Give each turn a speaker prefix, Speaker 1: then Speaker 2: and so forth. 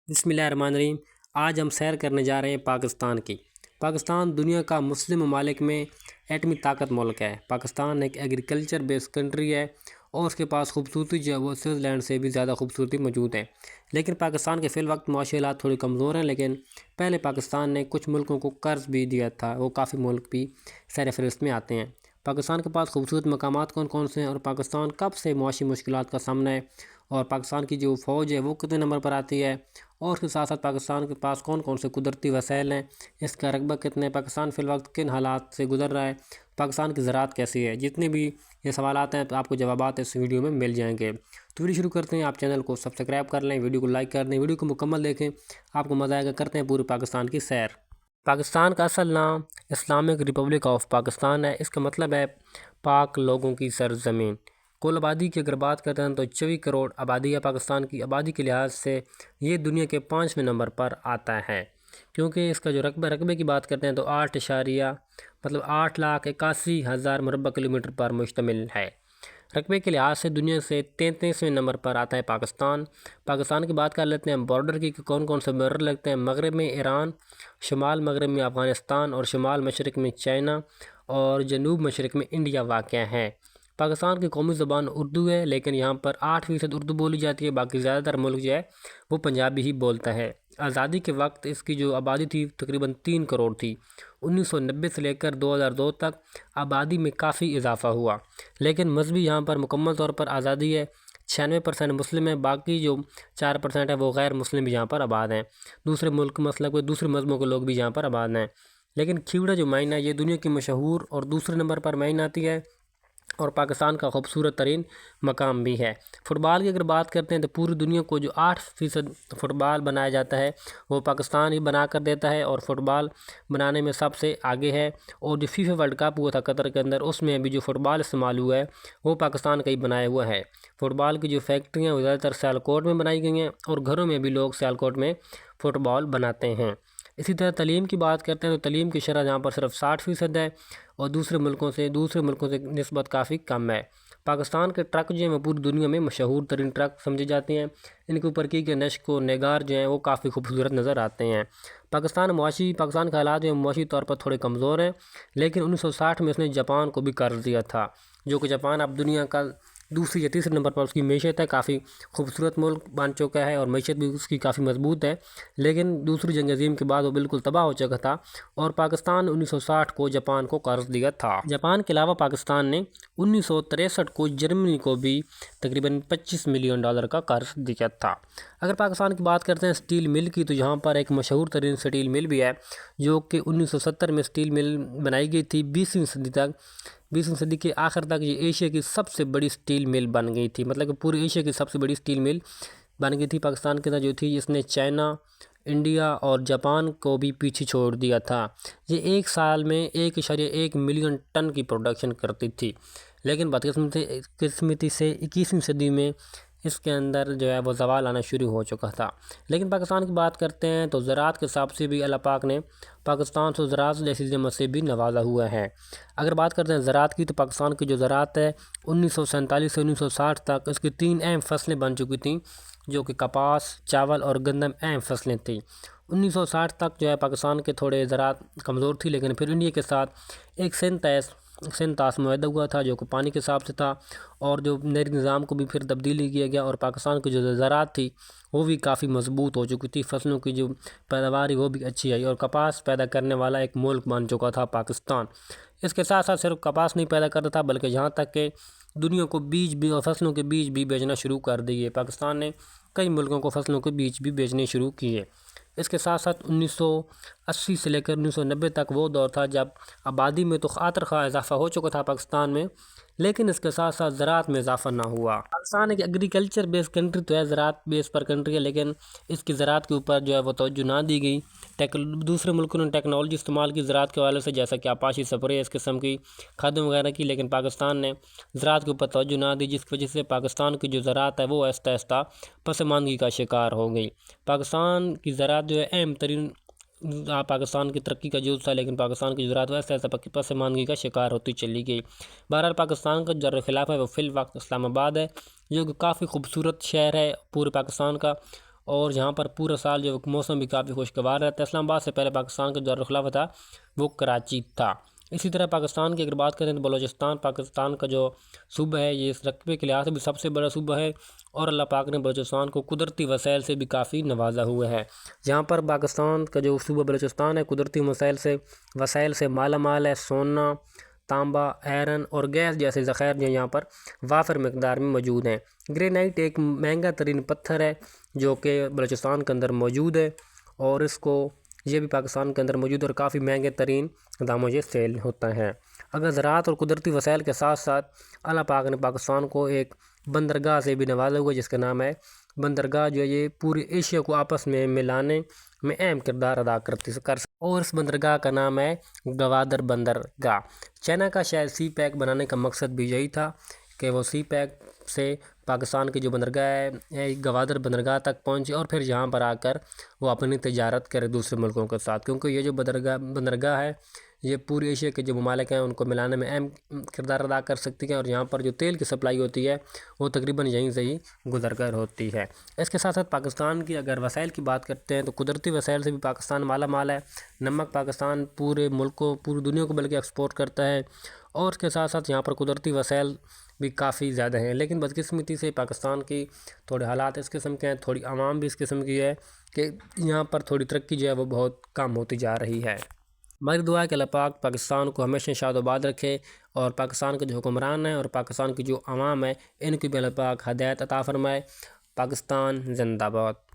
Speaker 1: بسم اللہ الرحمن الرحیم۔ آج ہم سیر کرنے جا رہے ہیں پاکستان کی۔ پاکستان دنیا کا مسلم ممالک میں ایٹمی طاقت ملک ہے۔ پاکستان ایک ایگریکلچر بیس کنٹری ہے اور اس کے پاس خوبصورتی جو ہے وہ سوئٹزر لینڈ سے بھی زیادہ خوبصورتی موجود ہے۔ لیکن پاکستان کے فی الوقت معاشی حالات تھوڑی کمزور ہیں، لیکن پہلے پاکستان نے کچھ ملکوں کو قرض بھی دیا تھا، وہ کافی ملک بھی سیر فہرست میں آتے ہیں۔ پاکستان کے پاس خوبصورت مقامات کون کون سے ہیں اور پاکستان کب سے معاشی مشکلات کا سامنا ہے، اور پاکستان کی جو فوج ہے وہ کتنے نمبر پر آتی ہے، اور اس کے ساتھ ساتھ پاکستان کے پاس کون کون سے قدرتی وسائل ہیں، اس کا رقبہ کتنے ہے، پاکستان فی الوقت کن حالات سے گزر رہا ہے، پاکستان کی زراعت کیسی ہے، جتنے بھی یہ سوالات ہیں تو آپ کو جوابات اس ویڈیو میں مل جائیں گے۔ تو ویڈیو شروع کرتے ہیں۔ آپ چینل کو سبسکرائب کر لیں، ویڈیو کو لائک کر دیں، ویڈیو کو مکمل دیکھیں، آپ کو مزہ آئے گا۔ کرتے ہیں پورے پاکستان کی سیر۔ پاکستان کا اصل نام اسلامک ریپبلک آف پاکستان ہے۔ اس کا مطلب ہے پاک لوگوں کی سرزمین۔ کل آبادی کی اگر بات کرتے ہیں تو 24 کروڑ آبادی ہے پاکستان کی۔ آبادی کے لحاظ سے یہ دنیا کے 5ویں نمبر پر آتا ہے، کیونکہ اس کا جو رقبے کی بات کرتے ہیں تو 8.81 مربع کلومیٹر پر مشتمل ہے۔ رقبے کے لحاظ سے دنیا سے 33ویں نمبر پر آتا ہے پاکستان۔ پاکستان کی بات کر لیتے ہیں بارڈر کی کہ کون کون سے بارڈر لگتے ہیں۔ مغرب میں ایران، شمال مغرب میں افغانستان اور شمال مشرق میں چائنا اور جنوب مشرق میں انڈیا واقع ہے۔ پاکستان کی قومی زبان اردو ہے، لیکن یہاں پر 8% اردو بولی جاتی ہے، باقی زیادہ تر ملک جو ہے وہ پنجابی ہی بولتا ہے۔ آزادی کے وقت اس کی جو آبادی تھی تقریباً 3 کروڑ تھی۔ 1990 سے لے کر 2002 تک آبادی میں کافی اضافہ ہوا، لیکن مذہبی یہاں پر مکمل طور پر آزادی ہے۔ 96% مسلم ہیں، باقی جو 4% ہے وہ غیر مسلم بھی یہاں پر آباد ہیں۔ دوسرے ملک مسئلہ کوئی دوسرے مذہبوں کے لوگ بھی یہاں پر آباد ہیں۔ لیکن کھیوڑا جو مائن ہے یہ دنیا کی مشہور اور دوسرے نمبر پر مائن آتی ہے اور پاکستان کا خوبصورت ترین مقام بھی ہے۔ فٹ بال کی اگر بات کرتے ہیں تو پوری دنیا کو جو 8% فٹ بال بنایا جاتا ہے وہ پاکستان ہی بنا کر دیتا ہے، اور فٹ بال بنانے میں سب سے آگے ہے۔ اور جو فیفا ورلڈ کپ ہوا تھا قطر کے اندر، اس میں بھی جو فٹ بال استعمال ہوا ہے وہ پاکستان کا ہی بنایا ہوا ہے۔ فٹ بال کی جو فیکٹریاں وہ زیادہ تر سیالکوٹ میں بنائی گئی ہیں، اور گھروں میں بھی لوگ سیالکوٹ میں فٹ بال بناتے ہیں۔ اسی طرح تعلیم کی بات کرتے ہیں تو تعلیم کی شرح یہاں پر صرف 60% ہے، اور دوسرے ملکوں سے نسبت کافی کم ہے۔ پاکستان کے ٹرک جو ہیں وہ پوری دنیا میں مشہور ترین ٹرک سمجھے جاتے ہیں۔ ان کے اوپر کی کے نشق و نگار جو ہیں وہ کافی خوبصورت نظر آتے ہیں۔ پاکستان کے حالات جو ہیں معاشی طور پر تھوڑے کمزور ہیں، لیکن 1960 میں اس نے جاپان کو بھی قرض دیا تھا، جو کہ جاپان اب دنیا کا دوسری یا تیسرے نمبر پر اس کی معیشت ہے، کافی خوبصورت ملک بن چکا ہے اور معیشت بھی اس کی کافی مضبوط ہے۔ لیکن دوسری جنگ عظیم کے بعد وہ بالکل تباہ ہو چکا تھا، اور پاکستان 1960 کو جاپان کو قرض دیا تھا۔ جاپان کے علاوہ پاکستان نے 1963 کو جرمنی کو بھی تقریباً $25 ملین کا قرض دیا تھا۔ اگر پاکستان کی بات کرتے ہیں سٹیل مل کی، تو یہاں پر ایک مشہور ترین سٹیل مل بھی ہے، جو کہ 1970 میں سٹیل مل بنائی گئی تھی۔ 20ویں صدی کے آخر تک یہ ایشیا کی سب سے بڑی سٹیل مل بن گئی تھی، مطلب کہ پوری ایشیا کی سب سے بڑی سٹیل مل بن گئی تھی پاکستان کے اندر جو تھی، جس نے چائنا، انڈیا اور جاپان کو بھی پیچھے چھوڑ دیا تھا۔ یہ ایک سال میں 1.1 ملین ٹن کی پروڈکشن کرتی تھی، لیکن بدقسمتی سے 21ویں صدی میں اس کے اندر جو ہے وہ زوال آنا شروع ہو چکا تھا۔ لیکن پاکستان کی بات کرتے ہیں تو زراعت کے حساب سے بھی اللہ پاک نے پاکستان سے زراعت جیسی نعمت سے بھی نوازا ہوا ہے۔ اگر بات کرتے ہیں زراعت کی، تو پاکستان کی جو زراعت ہے 1947 سے 1960 تک اس کی 3 اہم فصلیں بن چکی تھیں، جو کہ کپاس، چاول اور گندم اہم فصلیں تھیں۔ 1960 تک جو ہے پاکستان کے تھوڑے زراعت کمزور تھی، لیکن پھر انڈیا کے ساتھ ایک سنتاس معاہدہ ہوا تھا، جو کہ پانی کے حساب سے تھا، اور جو نئے نظام کو بھی پھر تبدیلی کیا گیا، اور پاکستان کی جو زراعت تھی وہ بھی کافی مضبوط ہو چکی تھی، فصلوں کی جو پیداوار وہ بھی اچھی آئی، اور کپاس پیدا کرنے والا ایک ملک بن چکا تھا پاکستان۔ اس کے ساتھ ساتھ صرف کپاس نہیں پیدا کرتا تھا، بلکہ یہاں تک کہ دنیا کو بیج بھی اور فصلوں کے بیج بھی بیچنا شروع کر دیے۔ پاکستان نے کئی ملکوں کو فصلوں کے بیج بھی بیچنے شروع کیے۔ اس کے ساتھ ساتھ 1980 سے لے کر 1990 تک وہ دور تھا جب آبادی میں تو خاطر خواہ اضافہ ہو چکا تھا پاکستان میں، لیکن اس کے ساتھ ساتھ زراعت میں اضافہ نہ ہوا۔ پاکستان ایک ایگریکلچر بیس کنٹری تو ہے، زراعت بیس پر کنٹری ہے، لیکن اس کی زراعت کے اوپر جو ہے وہ توجہ نہ دی گئی۔ دوسرے ملکوں نے ٹیکنالوجی استعمال کی زراعت کے حوالے سے، جیسا کہ آپاشی سپرے اس قسم کی کھادوں وغیرہ کی، لیکن پاکستان نے زراعت کے اوپر توجہ نہ دی، جس کی وجہ سے پاکستان کی جو زراعت ہے وہ آہستہ آہستہ پسماندگی کا شکار ہو گئی۔ پاکستان کی زراعت جو ہے اہم ترین پاکستان کی ترقی کا جز تھا، لیکن پاکستان کی زراعت آہستہ آہستہ پسماندگی کا شکار ہوتی چلی گئی۔ بہرحال پاکستان کا جو خلاف ہے وہ فی الوقت اسلام آباد ہے، جو کہ کافی خوبصورت شہر ہے پورے پاکستان کا، اور جہاں پر پورا سال جو موسم بھی کافی خوشگوار رہتا ہے۔ اسلام آباد سے پہلے پاکستان کا جو دارالخلافہ تھا وہ کراچی تھا۔ اسی طرح پاکستان کی اگر بات کریں تو بلوچستان پاکستان کا جو صوبہ ہے، یہ اس رقبے کے لحاظ سے بھی سب سے بڑا صوبہ ہے، اور اللہ پاک نے بلوچستان کو قدرتی وسائل سے بھی کافی نوازا ہوا ہے۔ جہاں پر پاکستان کا جو صوبہ بلوچستان ہے قدرتی وسائل سے مالا مال ہے۔ سونا، تانبا، آئرن اور گیس جیسے ذخائر جو یہاں پر وافر مقدار میں موجود ہیں۔ گرینائٹ ایک مہنگا ترین پتھر ہے جو کہ بلوچستان کے اندر موجود ہے، اور یہ بھی پاکستان کے اندر موجود ہے اور کافی مہنگے ترین داموں یہ سیل ہوتا ہے۔ اگر زراعت اور قدرتی وسائل کے ساتھ ساتھ اللہ پاک نے پاکستان کو ایک بندرگاہ سے بھی نوازا ہوا ہے جس کا نام ہے بندرگاہ، جو یہ پورے ایشیا کو آپس میں ملانے میں اہم کردار ادا اور اس بندرگاہ کا نام ہے گوادر بندرگاہ۔ چائنا کا شاید سی پیک بنانے کا مقصد بھی یہی تھا کہ وہ سی پیک سے پاکستان کی جو بندرگاہ ہے گوادر بندرگاہ تک پہنچے اور پھر یہاں پر آ کر وہ اپنی تجارت کرے دوسرے ملکوں کے ساتھ، کیونکہ یہ جو بندرگاہ ہے یہ پوری ایشیا کے جو ممالک ہیں ان کو ملانے میں اہم کردار ادا کر سکتی ہے، اور یہاں پر جو تیل کی سپلائی ہوتی ہے وہ تقریباً یہیں سے ہی گزر کر ہوتی ہے۔ اس کے ساتھ ساتھ پاکستان کی اگر وسائل کی بات کرتے ہیں تو قدرتی وسائل سے بھی پاکستان مالا مال ہے۔ نمک پاکستان پورے ملک کو، پوری دنیا کو بلکہ ایکسپورٹ کرتا ہے، اور اس کے ساتھ ساتھ یہاں پر قدرتی وسائل بھی کافی زیادہ ہیں، لیکن بدقسمتی سے پاکستان کی تھوڑے حالات اس قسم کے ہیں، تھوڑی عوام بھی اس قسم کی ہے کہ یہاں پر تھوڑی ترقی جو ہے وہ بہت کم ہوتی جا رہی ہے۔ ہماری دعا ہے کہ اللہ پاک پاکستان کو ہمیشہ شاد و آباد رکھے، اور پاکستان کے جو حکمران ہیں اور پاکستان کی جو عوام ہے ان کی بھی اللہ پاک ہدایت عطا فرمائے۔ پاکستان زندہ باد۔